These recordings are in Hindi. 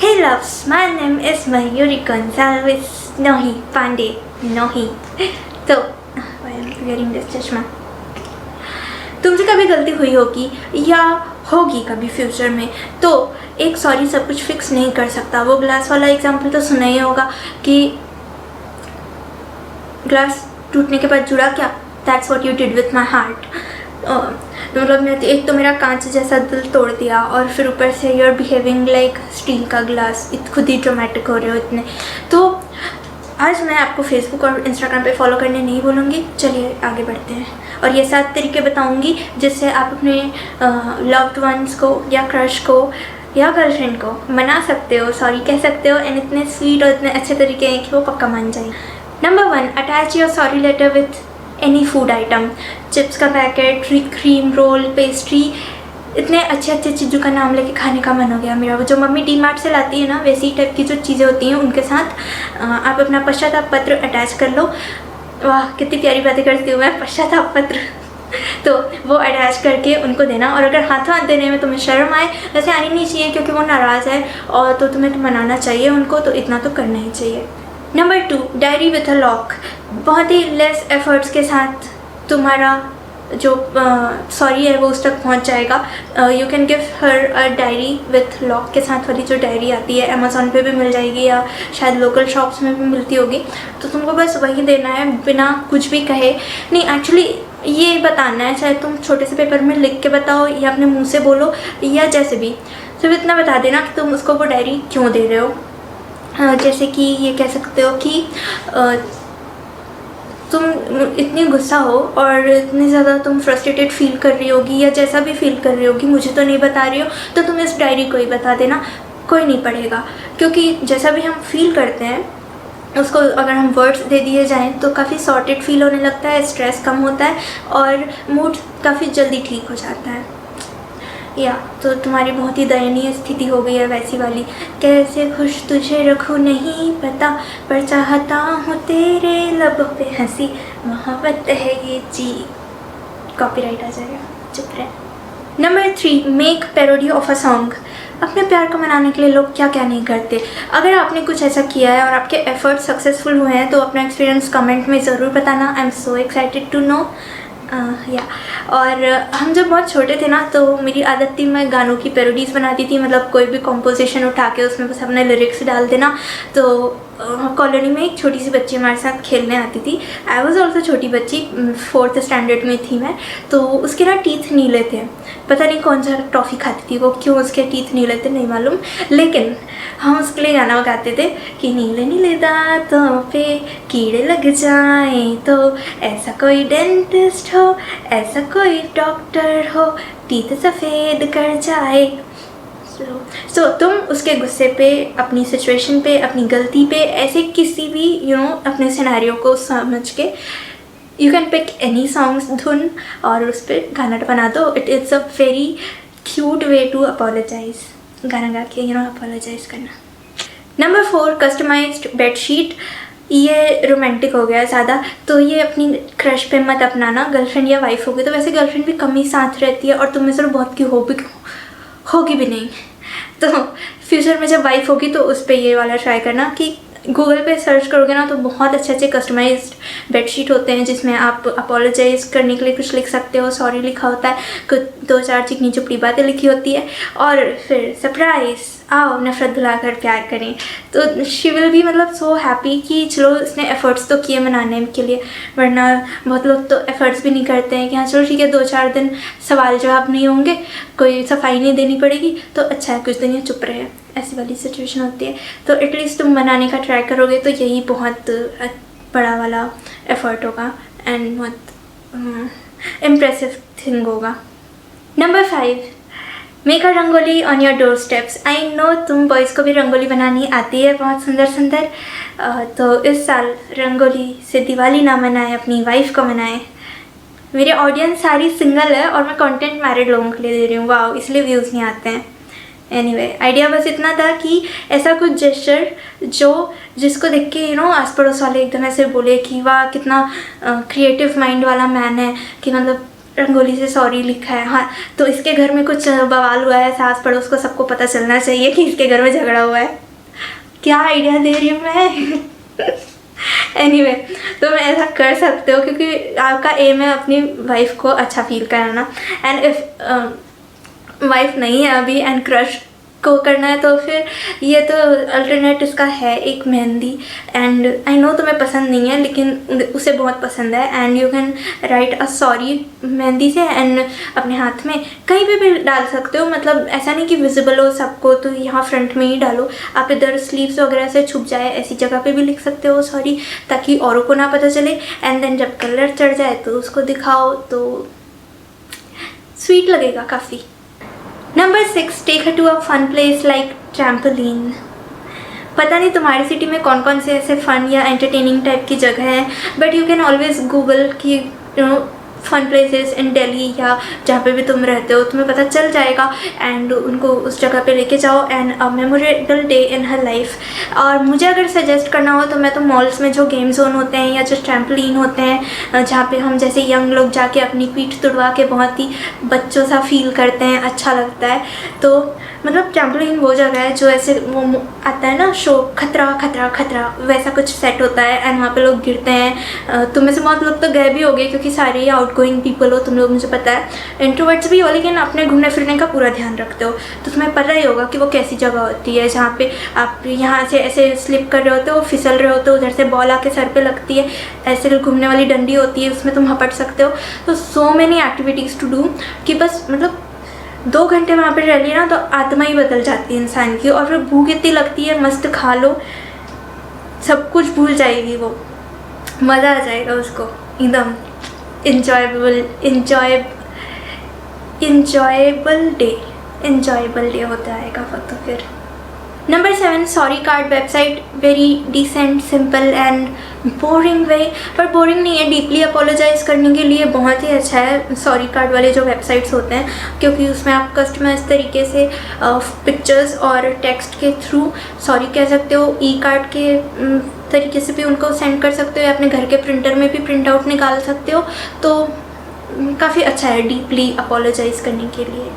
Hey loves, my name is Mayuri Gonzalez Nohi Pandey. Nohi. तो why am I wearing this चश्मा? तुमसे कभी गलती हुई होगी या होगी कभी फ्यूचर में, तो एक सॉरी सब कुछ फिक्स नहीं कर सकता। वो ग्लास वाला एग्जाम्पल तो सुना ही होगा कि ग्लास टूटने के बाद जुड़ा क्या, that's what you did with my heart. मतलब एक तो मेरा कांच जैसा दिल तोड़ दिया और फिर ऊपर से you are behaving like steel का ग्लास, खुद ही ड्रामेटिक हो रहे हो इतने। तो आज मैं आपको फेसबुक और इंस्टाग्राम पे फॉलो करने नहीं बोलूँगी, चलिए आगे बढ़ते हैं और ये 7 तरीके बताऊँगी जिससे आप अपने लव्ड वंस को या क्रश को या गर्लफ्रेंड को मना सकते हो, सॉरी कह सकते हो, एंड इतने स्वीट और इतने अच्छे तरीके हैं कि वो पक्का मान जाए। Number 1, attach your sorry letter with any food item. Chips का पैकेट, क्रीम रोल, पेस्ट्री, इतने अच्छे अच्छे चीज़ों का नाम लेके खाने का मन हो गया मेरा। वो जो मम्मी डी-मार्ट से लाती है ना, वैसी टाइप की जो चीज़ें होती हैं उनके साथ आप अपना पश्चाताप पत्र अटैच कर लो। वाह कितनी प्यारी बातें करती हूँ मैं, पश्चाताप पत्र। तो वो अटैच करके उनको देना, और अगर हाथों हाथ देने में तुम्हें शर्म आए, वैसे आनी नहीं चाहिए क्योंकि वो नाराज़ है और तो तुम्हें तो मनाना चाहिए उनको, तो इतना तो करना ही चाहिए। Number 2, diary with a lock. बहुत ही लेस एफर्ट्स के साथ तुम्हारा जो सॉरी है वो उस तक पहुंच जाएगा। You can give her a diary with lock के साथ वाली जो डायरी आती है, अमेज़ॉन पे भी मिल जाएगी या शायद लोकल शॉप्स में भी मिलती होगी। तो तुमको बस वही देना है बिना कुछ भी कहे। नहीं, एक्चुअली ये बताना है, चाहे तुम छोटे से पेपर में लिख के बताओ या अपने मुँह से बोलो या जैसे भी, सिर्फ इतना बता देना कि तुम उसको वो डायरी क्यों दे रहे हो। जैसे कि ये कह सकते हो कि तुम इतनी गुस्सा हो और इतनी ज़्यादा तुम फ्रस्ट्रेटेड फील कर रही होगी या जैसा भी फील कर रही होगी, मुझे तो नहीं बता रही हो, तो तुम इस डायरी को ही बता देना, कोई नहीं पढ़ेगा। क्योंकि जैसा भी हम फील करते हैं उसको अगर हम वर्ड्स दे दिए जाएं तो काफ़ी सॉर्टेड फील होने लगता है, स्ट्रेस कम होता है और मूड काफ़ी जल्दी ठीक हो जाता है। या तो तुम्हारी बहुत ही दयनीय स्थिति हो गई है वैसी वाली, कैसे खुश तुझे रखूँ नहीं पता, पर चाहता हूँ तेरे लबों पे हंसी, मोहब्बत है ये जी। कॉपीराइट आ जाएगा, चुप रहे। Number 3, make parody of a song. अपने प्यार को मनाने के लिए लोग क्या क्या नहीं करते। अगर आपने कुछ ऐसा किया है और आपके एफर्ट सक्सेसफुल हुए हैं तो अपना एक्सपीरियंस कमेंट में ज़रूर बताना। I am so excited to know. या और हम जब बहुत छोटे थे ना, तो मेरी आदत थी मैं गानों की पैरोडीज़ बनाती थी। मतलब कोई भी कॉम्पोजिशन उठा के उसमें बस अपने लिरिक्स डाल देना। तो कॉलोनी में एक छोटी सी बच्ची हमारे साथ खेलने आती थी। आई वॉज ऑल्सो छोटी बच्ची, 4th स्टैंडर्ड में थी मैं। तो उसके ना टीथ नीले थे, पता नहीं कौन सा टॉफ़ी खाती थी वो, क्यों उसके टीथ नीले थे नहीं मालूम, लेकिन हम उसके लिए गाना गाते थे कि नीले नीले दांतों पे कीड़े लग जाएं तो ऐसा कोई डेंटिस्ट हो, ऐसा कोई डॉक्टर हो, टीथ सफ़ेद कर जाए। सो तुम उसके गुस्से पे, अपनी सिचुएशन पे, अपनी गलती पे, ऐसे किसी भी अपने सिनेरियो को समझ के you can pick any songs धुन और उस पर गाना बना दो। It is a very cute way to apologize, गाना गा के अपोलोजाइज करना। Number 4, customized bedsheet. ये रोमांटिक हो गया ज़्यादा, तो ये अपनी क्रश पे मत अपनाना। गर्लफ्रेंड या वाइफ होगी तो वैसे गर्लफ्रेंड भी कम ही साथ रहती है और तुम में से बहुत की होगी भी नहीं। तो फ्यूचर में जब वाइफ होगी तो उस पर ये वाला ट्राई करना कि गूगल पे सर्च करोगे ना तो बहुत अच्छे अच्छे कस्टमाइज्ड बेडशीट होते हैं जिसमें आप अपोलोजाइज करने के लिए कुछ लिख सकते हो, सॉरी लिखा होता है, कुछ 2-4 चिकनी चुपड़ी बातें लिखी होती है और फिर सरप्राइज़, आओ नफरत भुलाकर प्यार करें। तो शी विल भी मतलब सो हैप्पी कि चलो इसने एफ़र्ट्स तो किए मनाने के लिए, वरना बहुत लोग तो एफ़र्ट्स भी नहीं करते हैं कि हाँ चलो ठीक है 2-4 दिन सवाल जवाब नहीं होंगे, कोई सफाई नहीं देनी पड़ेगी तो अच्छा है कुछ दिन ये चुप रहे, ऐसी वाली सिचुएशन होती है। तो एटलीस्ट तुम मनाने का ट्राई करोगे तो यही बहुत बड़ा वाला एफ़र्ट होगा एंड बहुत इम्प्रेसिव थिंग होगा। Number 5, make a rangoli on your door steps. I know तुम बॉयज़ को भी रंगोली बनानी आती है बहुत सुंदर सुंदर, तो इस साल रंगोली से दिवाली ना मनाएं, अपनी वाइफ को मनाएं। मेरे ऑडियंस सारी सिंगल है और मैं कंटेंट मैरिड लोगों के लिए दे रही हूँ, वाह इसलिए व्यूज़ नहीं आते हैं। एनीवे आइडिया बस इतना था कि ऐसा कुछ जेस्चर जिसको देख के आस पड़ोस वाले एकदम ऐसे बोले कि वाह कितना क्रिएटिव माइंड वाला मैन है, कि मतलब रंगोली से सॉरी लिखा है, हाँ तो इसके घर में कुछ बवाल हुआ है, सास पड़ोस को सबको पता चलना चाहिए कि इसके घर में झगड़ा हुआ है। क्या आइडिया दे रही हूँ मैं। एनीवे तो मैं ऐसा कर सकते हो क्योंकि आपका एम है अपनी वाइफ को अच्छा फील कराना। एंड इफ़ वाइफ नहीं है अभी एंड क्रश को करना है तो फिर ये तो अल्टरनेट इसका है एक मेहंदी। एंड आई नो तुम्हें पसंद नहीं है लेकिन उसे बहुत पसंद है and you can write a sorry mehndi से एंड अपने हाथ में कहीं पे भी डाल सकते हो, मतलब ऐसा नहीं कि विजिबल हो सबको, तो यहाँ फ्रंट में ही डालो, आप इधर स्लीव्स वगैरह से छुप जाए ऐसी जगह पे भी लिख सकते हो सॉरी, ताकि औरों को ना पता चले। एंड देन जब कलर चढ़ जाए तो उसको दिखाओ तो स्वीट लगेगा काफ़ी। Number 6, take her to a fun place like trampoline. पता नहीं तुम्हारी सिटी में कौन कौन से ऐसे फन या एंटरटेनिंग टाइप की जगह हैं, but you can always Google कि फन प्लेसेस इन दिल्ली या जहाँ पे भी तुम रहते हो तुम्हें पता चल जाएगा एंड उनको उस जगह पे लेके जाओ and a memorable day in her life. और मुझे अगर सजेस्ट करना हो तो मैं तो मॉल्स में जो गेम जोन होते हैं या जो ट्रैम्पोलिन होते हैं जहाँ पे हम जैसे यंग लोग जाके अपनी पीठ तुड़वा के बहुत ही बच्चों सा फील करते हैं, अच्छा लगता है। तो मतलब ट्रैम्पोलिन वो जगह है जो ऐसे वो आता है ना शो खतरा खतरा खतरा, वैसा कुछ सेट होता है एंड वहाँ पे लोग गिरते हैं। तुम में से बहुत लोग तो गए भी होगे क्योंकि सारे ही आउटगोइंग पीपल हो तुम लोग, मुझे पता है इंट्रोवर्ट्स भी हो लेकिन अपने घूमने फिरने का पूरा ध्यान रखते हो, तो तुम्हें पता ही होगा कि वो कैसी जगह होती है जहाँ पे आप यहाँ से ऐसे स्लिप कर रहे होते हो, फिसल रहे होते हो, उधर से बॉल आके सर पे लगती है, ऐसे घूमने वाली डंडी होती है उसमें तुम हपट सकते हो। तो so many activities to do कि बस मतलब 2 घंटे वहाँ पे रह लिए ना तो आत्मा ही बदल जाती है इंसान की, और फिर भूख इतनी लगती है, मस्त खा लो, सब कुछ भूल जाएगी वो, मज़ा आ जाएगा उसको एकदम। इंजॉयबल डे होता है वो तो फिर। Number 7, sorry card website, very decent simple and boring way, पर बोरिंग नहीं है, डीपली अपोलोजाइज़ करने के लिए बहुत ही अच्छा है सॉरी कार्ड वाले जो वेबसाइट्स होते हैं, क्योंकि उसमें आप कस्टमाइज तरीके से पिक्चर्स और टेक्स्ट के थ्रू सॉरी कह सकते हो, ई कार्ड के तरीके से भी उनको सेंड कर सकते हो या अपने घर के प्रिंटर में भी प्रिंट आउट निकाल सकते हो, तो काफ़ी अच्छा है डीपली अपोलोजाइज़ करने के लिए।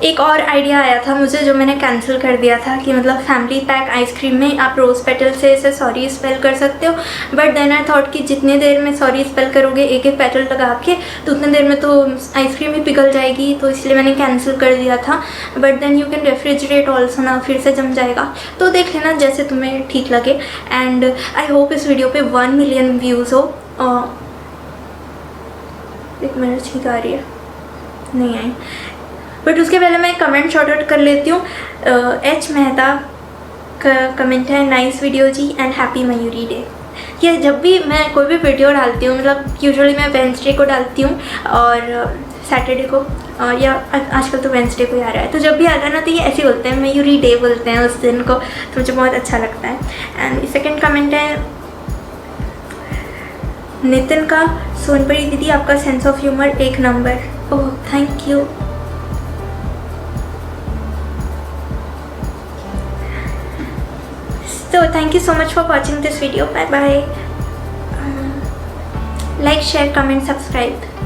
एक और आइडिया आया था मुझे जो मैंने कैंसिल कर दिया था कि मतलब फैमिली पैक आइसक्रीम में आप रोज़ पेटल से इसे सॉरी स्पेल कर सकते हो, बट देन आई थॉट कि जितने देर में सॉरी स्पेल करोगे एक एक पेटल लगा के तो उतने देर में तो आइसक्रीम ही पिघल जाएगी, तो इसलिए मैंने कैंसिल कर दिया था। But then you can refrigerate also ना, फिर से जम जाएगा, तो देख लेना जैसे तुम्हें ठीक लगे। एंड आई होप इस वीडियो पर 1 मिलियन व्यूज़ हो। एक मिनट ठीक आ रही है, नहीं आई, बट उसके पहले मैं कमेंट शॉर्ट आउट कर लेती हूँ। एच मेहता का कमेंट है, nice video ji and happy Mayuri day. ये जब भी मैं कोई भी वीडियो डालती हूँ, मतलब यूजुअली मैं वेडनेसडे को डालती हूँ और सैटरडे को, या आजकल तो वेडनेसडे को ही आ रहा है, तो जब भी आता है ना तो ये ऐसे बोलते हैं, मयूरी डे बोलते हैं उस दिन को, तो मुझे बहुत अच्छा लगता है। एंड सेकेंड कमेंट है नितिन का, सोनपरी दीदी आपका sense of humour 1 number. Oh thank you. So thank you so much for watching this video. Bye bye. Like, share, comment, subscribe.